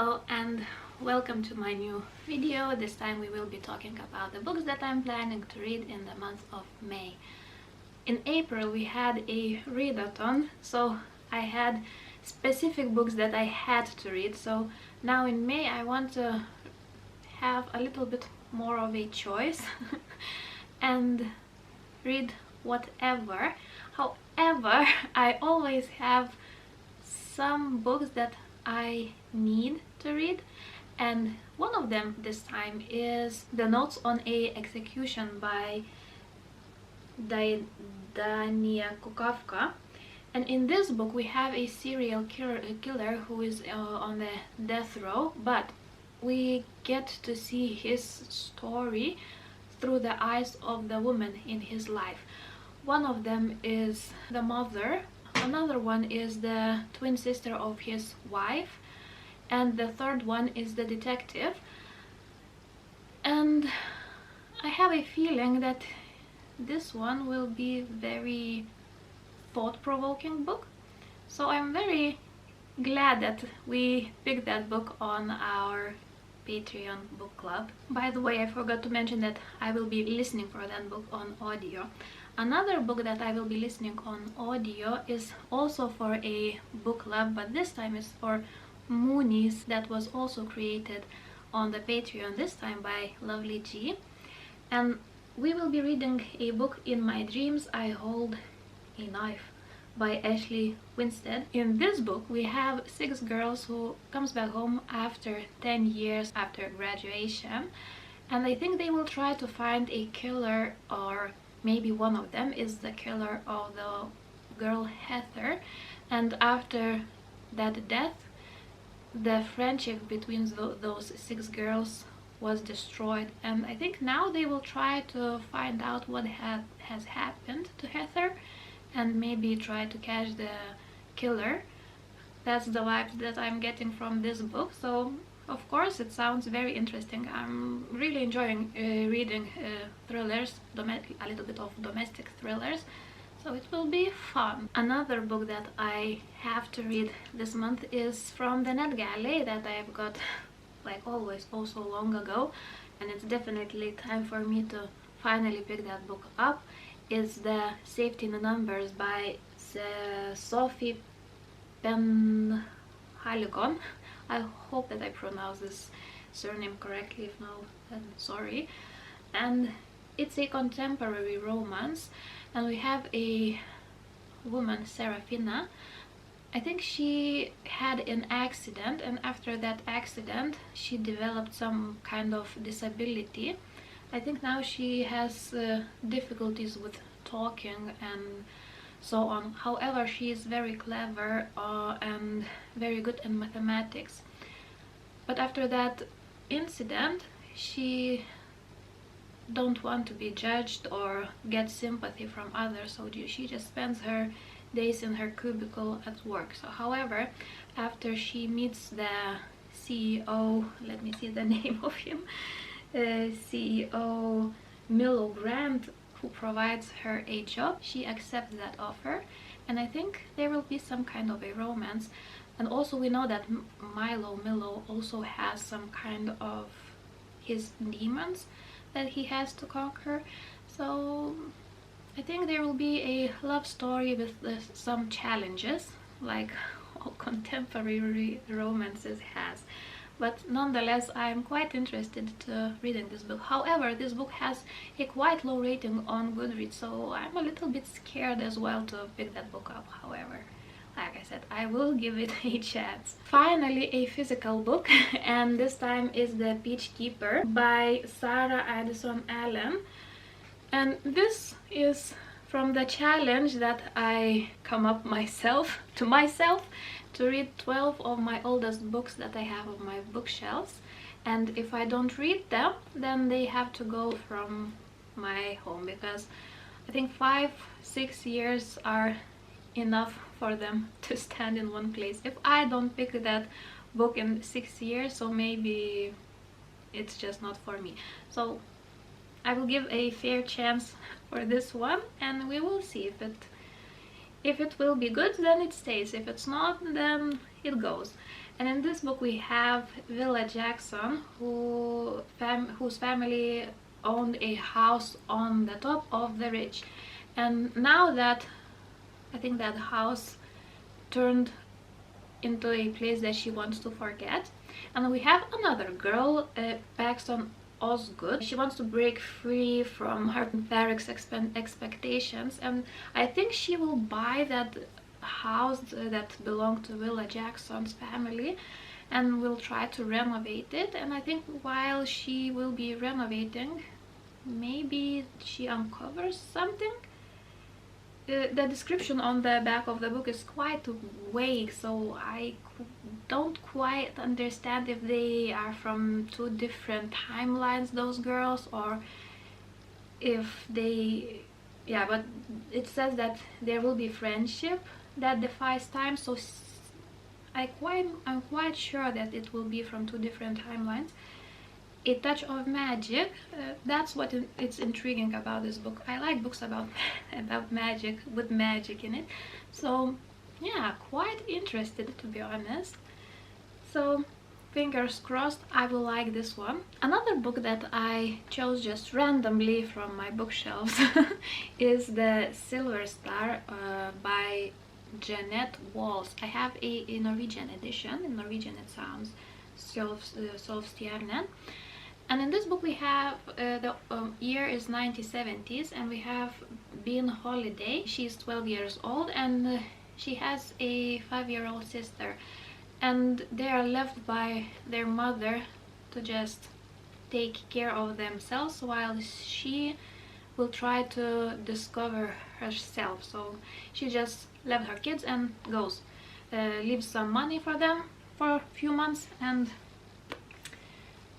Hello and welcome to my new video. This time we will be talking about the books that I'm planning to read in the month of May. In April we had a readathon, so I had specific books that I had to read. So now in May I want to have a little bit more of a choice and read whatever. However, I always have some books that I need to read, and one of them this time is The Notes on a Execution by Dania Kukavka. And in this book we have a serial killer who is on the death row, but we get to see his story through the eyes of the women in his life. One of them is the mother, another one is the twin sister of his wife, and the third one is the detective. And I have a feeling that this one will be very thought-provoking book, so I'm very glad that we picked that book on our Patreon book club. By the way, I forgot to mention that I will be listening for that book on audio. Another book that I will be listening on audio is also for a book club, but this time is for Moonies, that was also created on the Patreon, this time by Lovely G. And we will be reading a book, In My Dreams I Hold a Knife, by Ashley Winstead. In this book we have 6 girls who comes back home after 10 years after graduation, and I think they will try to find a killer, or maybe one of them is the killer of the girl Heather. And after that death, the friendship between those 6 girls was destroyed, and I think now they will try to find out what has happened to Heather and maybe try to catch the killer. That's the vibe that I'm getting from this book, so of course it sounds very interesting. I'm really enjoying reading thrillers, a little bit of domestic thrillers, so it will be fun. Another book that I have to read this month is from the NetGalley that I've got, like always, oh so long ago, and it's definitely time for me to finally pick that book up. Is The Safety in the Numbers by Sophie Penhaligon. I hope that I pronounce this surname correctly. If not, then sorry. And it's a contemporary romance, and we have a woman, Serafina. I think she had an accident, and after that accident she developed some kind of disability. I think now she has difficulties with talking and so on. However, she is very clever and very good in mathematics. But after that incident, she don't want to be judged or get sympathy from others, so she just spends her days in her cubicle at work. So however, after she meets the CEO, let me see the name of him, CEO Milo Grant, who provides her a job, she accepts that offer, and I think there will be some kind of a romance. And also we know that Milo also has some kind of his demons that he has to conquer, so I think there will be a love story with some challenges, like all contemporary romances has. But nonetheless, I'm quite interested to reading this book. However, this book has a quite low rating on Goodreads, so I'm a little bit scared as well to pick that book up. However, like I said, I will give it a chance. Finally, a physical book, and this time is The Peach Keeper by Sarah Addison Allen. And this is from the challenge that I come up to myself to read 12 of my oldest books that I have on my bookshelves, and if I don't read them, then they have to go from my home, because I think 5-6 years are enough for them to stand in one place. If I don't pick that book in 6 years, so maybe it's just not for me. So I will give a fair chance for this one, and we will see if it will be good, then it stays. If it's not, then it goes. And in this book we have Willa Jackson, whose family owned a house on the top of the ridge, and now that I think that house turned into a place that she wants to forget. And we have another girl, Paxton Osgood. She wants to break free from her parents' expectations, and I think she will buy that house that belonged to Willa Jackson's family and will try to renovate it. And I think while she will be renovating, maybe she uncovers something. The description on the back of the book is quite vague, so I don't quite understand if they are from two different timelines, those girls, or if they, yeah, but it says that there will be friendship that defies time, so I'm quite sure that it will be from two different timelines. A touch of magic, that's what it's intriguing about this book. I like books about magic, with magic in it, so yeah, quite interested, to be honest. So fingers crossed I will like this one. Another book that I chose just randomly from my bookshelves is The Silver Star by Jeanette Walls. I have a Norwegian edition. In Norwegian it sounds Sovstjernen. And in this book we have, the year is 1970s, and we have Bean Holiday. She's 12 years old, and she has a 5-year-old sister. And they are left by their mother to just take care of themselves while she will try to discover herself. So she just left her kids and goes, leaves some money for them for a few months, and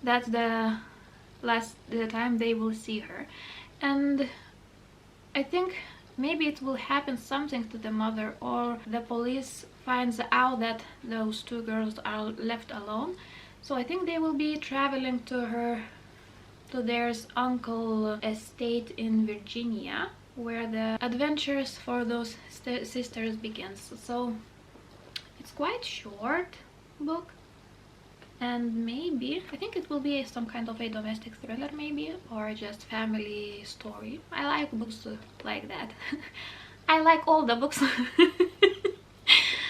that's the time they will see her. And I think maybe it will happen something to the mother, or the police finds out that those two girls are left alone. So I think they will be traveling to their uncle estate in Virginia, where the adventures for those sisters begins. So it's quite short book, and maybe I think it will be some kind of a domestic thriller, maybe, or just family story. I like books like that. I like all the books.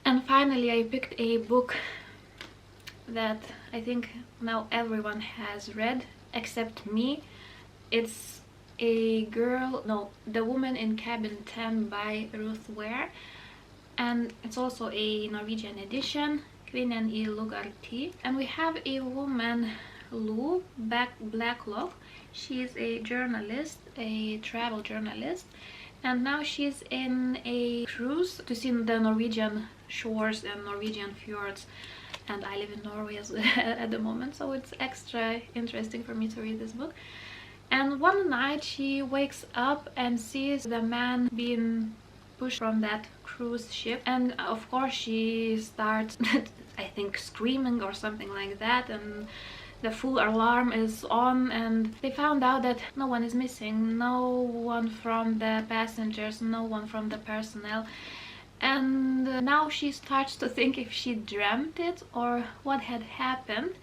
And finally I picked a book that I think now everyone has read except me. It's The Woman in Cabin 10 by Ruth Ware, and it's also a Norwegian edition, Kvinnen I Lugarti. And we have a woman, Lou Blacklock. She's a journalist, a travel journalist, and now she's in a cruise to see the Norwegian shores and Norwegian fjords, and I live in Norway at the moment, so it's extra interesting for me to read this book. And one night she wakes up and sees the man being pushed from that cruise ship, and of course she starts I think screaming or something like that, and the full alarm is on, and they found out that no one is missing, no one from the passengers, no one from the personnel. And now she starts to think if she dreamt it or what had happened.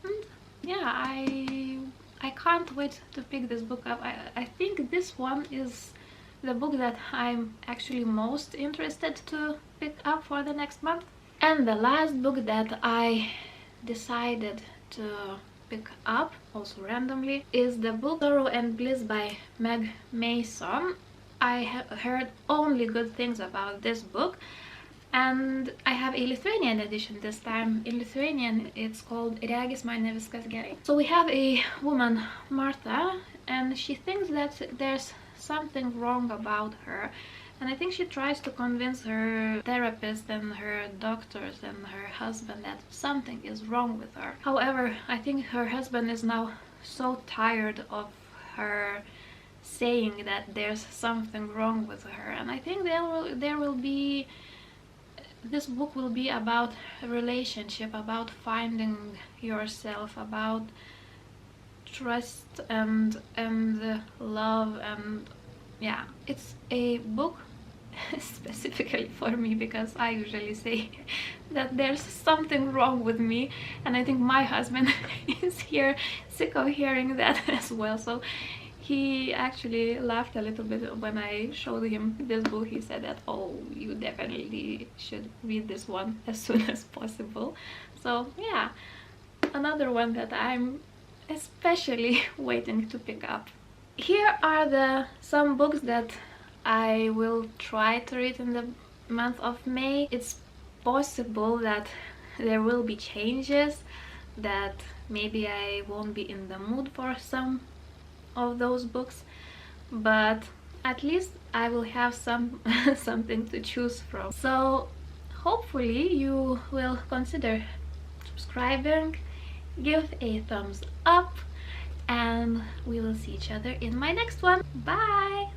And yeah, I can't wait to pick this book up. I think this one is the book that I'm actually most interested to pick up for the next month. And the last book that I decided to pick up, also randomly, is the book Sorrow and Bliss by Meg Mason. I have heard only good things about this book, and I have a Lithuanian edition this time. In Lithuanian it's called Regis mane viskas gerai. So we have a woman, Martha, and she thinks that there's something wrong about her, and I think she tries to convince her therapist and her doctors and her husband that something is wrong with her. However, I think her husband is now so tired of her saying that there's something wrong with her, and I think this book will be about a relationship, about finding yourself, about trust and love, and yeah, it's a book specifically for me, because I usually say that there's something wrong with me, and I think my husband is here sick of hearing that as well. So he actually laughed a little bit when I showed him this book. He said that, oh, you definitely should read this one as soon as possible. So yeah, another one that I'm especially waiting to pick up. Here are some books that I will try to read in the month of May. It's possible that there will be changes, that maybe I won't be in the mood for some of those books, but at least I will have something to choose from. So hopefully you will consider subscribing, give a thumbs up, and we will see each other in my next one. Bye!